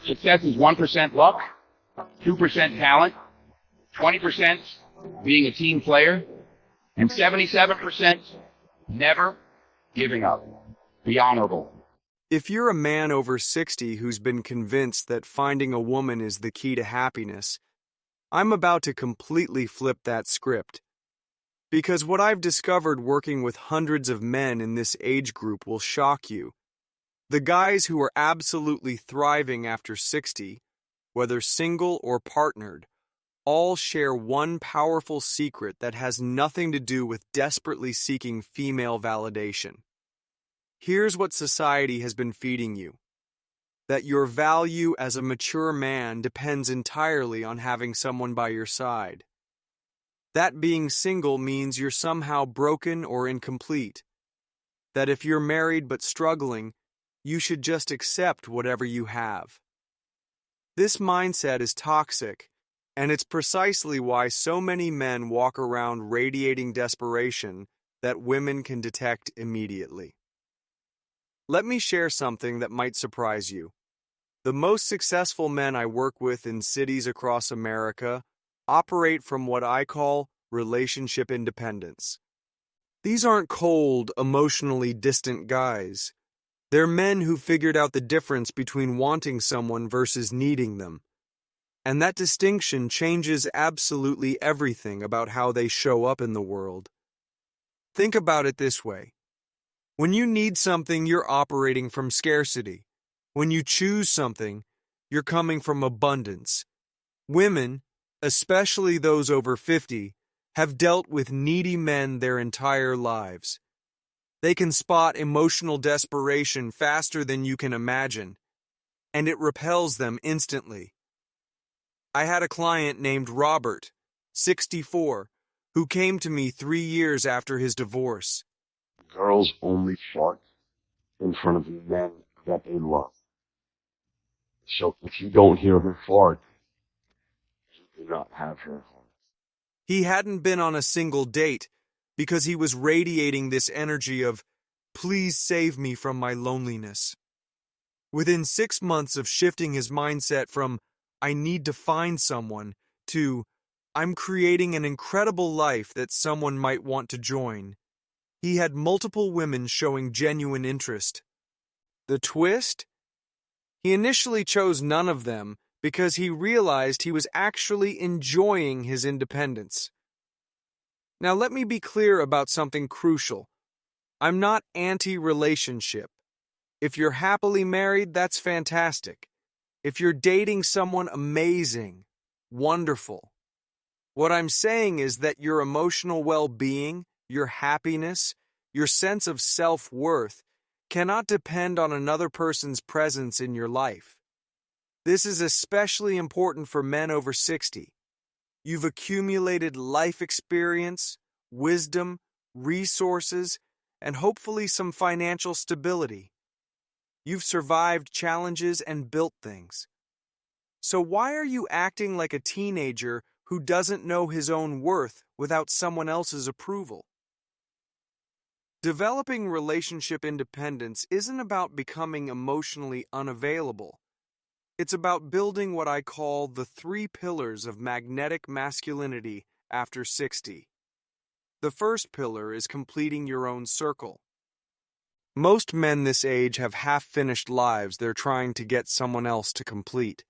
Success is 1% luck, 2% talent, 20% being a team player, and 77% never giving up. Be honorable. If you're a man over 60 who's been convinced that finding a woman is the key to happiness, I'm about to completely flip that script. Because what I've discovered working with hundreds of men in this age group will shock you. The guys who are absolutely thriving after 60, whether single or partnered, all share one powerful secret that has nothing to do with desperately seeking female validation. Here's what society has been feeding you: that your value as a mature man depends entirely on having someone by your side. That being single means you're somehow broken or incomplete. That if you're married but struggling, you should just accept whatever you have. This mindset is toxic, and it's precisely why so many men walk around radiating desperation that women can detect immediately. Let me share something that might surprise you. The most successful men I work with in cities across America operate from what I call relationship independence. These aren't cold, emotionally distant guys. They're men who figured out the difference between wanting someone versus needing them. And that distinction changes absolutely everything about how they show up in the world. Think about it this way. When you need something, you're operating from scarcity. When you choose something, you're coming from abundance. Women, especially those over 50, have dealt with needy men their entire lives. They can spot emotional desperation faster than you can imagine, and it repels them instantly. I had a client named Robert, 64, who came to me 3 years after his divorce. Girls only fart in front of men that they love. So if you don't hear her fart, you do not have her heart. He hadn't been on a single date because he was radiating this energy of, "Please save me from my loneliness." Within 6 months of shifting his mindset from, "I need to find someone," to, "I'm creating an incredible life that someone might want to join," he had multiple women showing genuine interest. The twist? He initially chose none of them because he realized he was actually enjoying his independence. Now let me be clear about something crucial. I'm not anti-relationship. If you're happily married, that's fantastic. If you're dating someone amazing, wonderful. What I'm saying is that your emotional well-being, your happiness, your sense of self-worth cannot depend on another person's presence in your life. This is especially important for men over 60. You've accumulated life experience, wisdom, resources, and hopefully some financial stability. You've survived challenges and built things. So why are you acting like a teenager who doesn't know his own worth without someone else's approval? Developing relationship independence isn't about becoming emotionally unavailable. It's about building what I call the 3 pillars of magnetic masculinity after 60. The first pillar is completing your own circle. Most men this age have half-finished lives they're trying to get someone else to complete.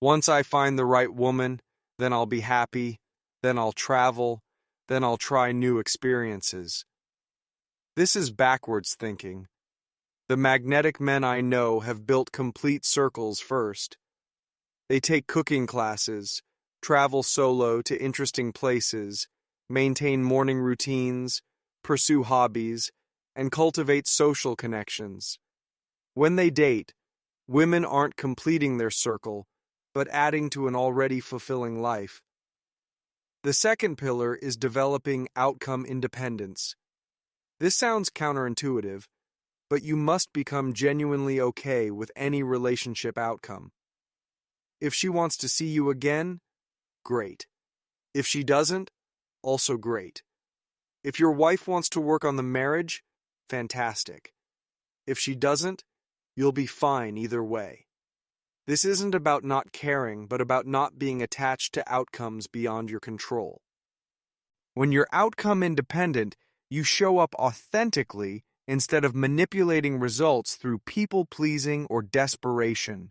Once I find the right woman, then I'll be happy, then I'll travel, then I'll try new experiences. This is backwards thinking. The magnetic men I know have built complete circles first. They take cooking classes, travel solo to interesting places, maintain morning routines, pursue hobbies, and cultivate social connections. When they date, women aren't completing their circle, but adding to an already fulfilling life. The second pillar is developing outcome independence. This sounds counterintuitive, but you must become genuinely okay with any relationship outcome. If she wants to see you again, great. If she doesn't, also great. If your wife wants to work on the marriage, fantastic. If she doesn't, you'll be fine either way. This isn't about not caring, but about not being attached to outcomes beyond your control. When you're outcome independent, you show up authentically instead of manipulating results through people-pleasing or desperation.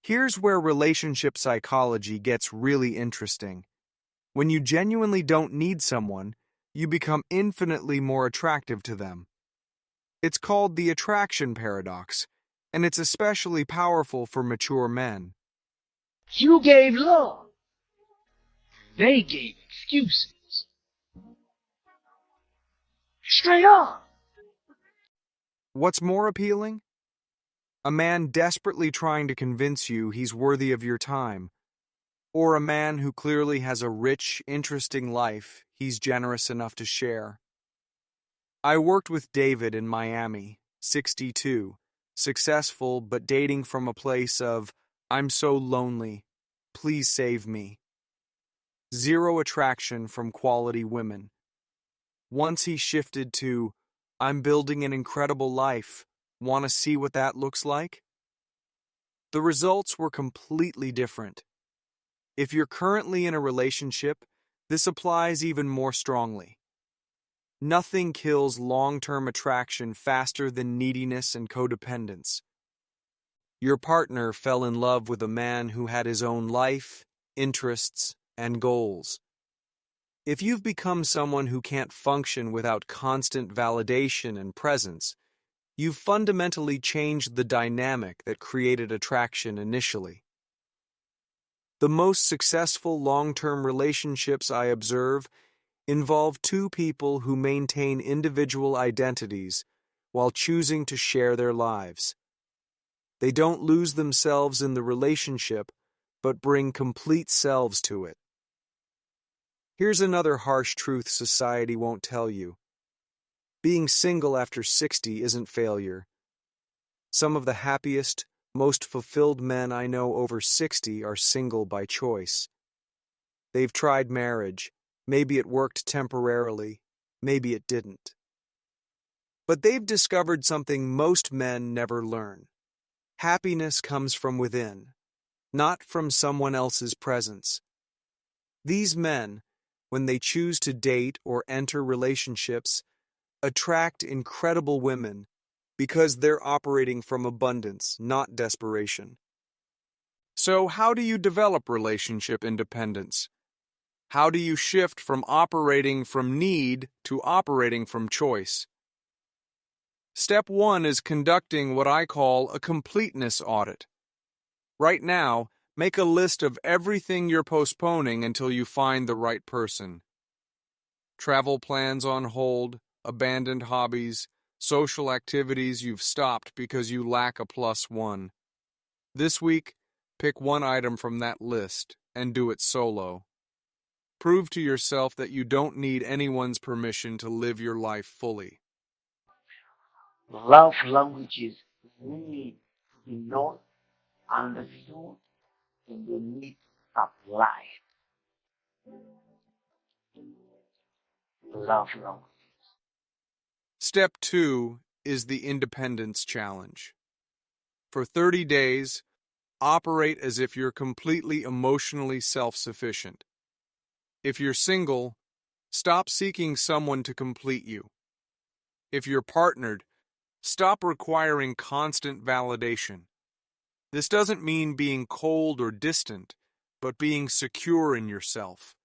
Here's where relationship psychology gets really interesting. When you genuinely don't need someone, you become infinitely more attractive to them. It's called the attraction paradox, and it's especially powerful for mature men. You gave love. They gave excuses. Straight up. What's more appealing? A man desperately trying to convince you he's worthy of your time, or a man who clearly has a rich, interesting life he's generous enough to share. I worked with David in Miami, 62, successful but dating from a place of, I'm so lonely, please save me. Zero attraction from quality women. Once he shifted to, I'm building an incredible life, want to see what that looks like? The results were completely different. If you're currently in a relationship, this applies even more strongly. Nothing kills long-term attraction faster than neediness and codependence. Your partner fell in love with a man who had his own life, interests, and goals. If you've become someone who can't function without constant validation and presence, you've fundamentally changed the dynamic that created attraction initially. The most successful long-term relationships I observe involve two people who maintain individual identities while choosing to share their lives. They don't lose themselves in the relationship, but bring complete selves to it. Here's another harsh truth society won't tell you. Being single after 60 isn't failure. Some of the happiest, most fulfilled men I know over 60 are single by choice. They've tried marriage. Maybe it worked temporarily, maybe it didn't. But they've discovered something most men never learn. Happiness comes from within, not from someone else's presence. These men, when they choose to date or enter relationships, attract incredible women because they're operating from abundance, not desperation. So how do you develop relationship independence? How do you shift from operating from need to operating from choice? Step 1 is conducting what I call a completeness audit. Right now, make a list of everything you're postponing until you find the right person. Travel plans on hold, abandoned hobbies, social activities you've stopped because you lack a +1. This week, pick one item from that list and do it solo. Prove to yourself that you don't need anyone's permission to live your life fully. Love languages need to be known, understood, and they need applied. Love language. Step 2 is the independence challenge. For 30 days, operate as if you're completely emotionally self-sufficient. If you're single, stop seeking someone to complete you. If you're partnered, stop requiring constant validation. This doesn't mean being cold or distant, but being secure in yourself,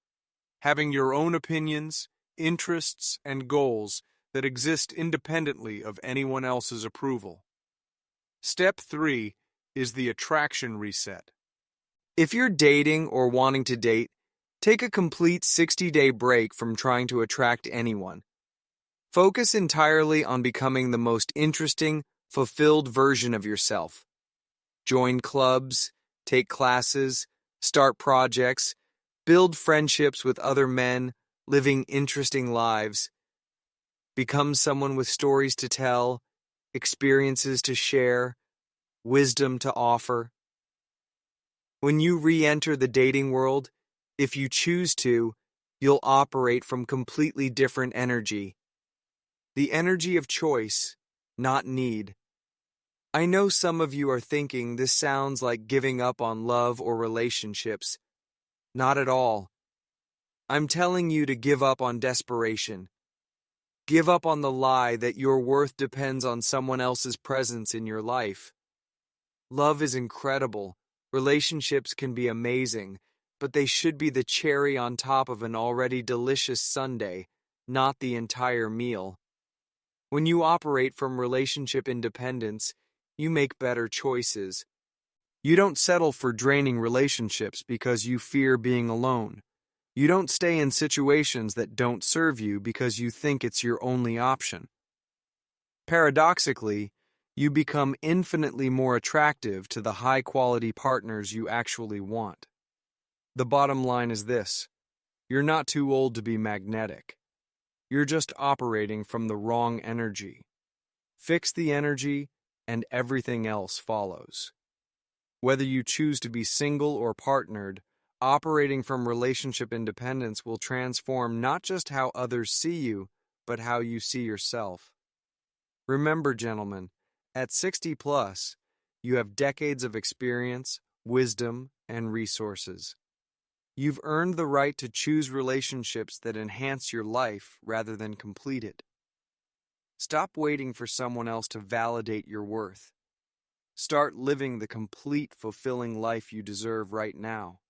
having your own opinions, interests, and goals that exist independently of anyone else's approval. Step 3 is the attraction reset. If you're dating or wanting to date, take a complete 60-day break from trying to attract anyone. Focus entirely on becoming the most interesting, fulfilled version of yourself. Join clubs, take classes, start projects, build friendships with other men, living interesting lives. Become someone with stories to tell, experiences to share, wisdom to offer. When you re-enter the dating world, if you choose to, you'll operate from completely different energy. The energy of choice, not need. I know some of you are thinking this sounds like giving up on love or relationships. Not at all. I'm telling you to give up on desperation. Give up on the lie that your worth depends on someone else's presence in your life. Love is incredible. Relationships can be amazing, but they should be the cherry on top of an already delicious sundae, not the entire meal. When you operate from relationship independence, you make better choices. You don't settle for draining relationships because you fear being alone. You don't stay in situations that don't serve you because you think it's your only option. Paradoxically, you become infinitely more attractive to the high-quality partners you actually want. The bottom line is this: you're not too old to be magnetic. You're just operating from the wrong energy. Fix the energy, and everything else follows. Whether you choose to be single or partnered, operating from relationship independence will transform not just how others see you, but how you see yourself. Remember, gentlemen, at 60 plus, you have decades of experience, wisdom, and resources. You've earned the right to choose relationships that enhance your life rather than complete it. Stop waiting for someone else to validate your worth. Start living the complete, fulfilling life you deserve right now.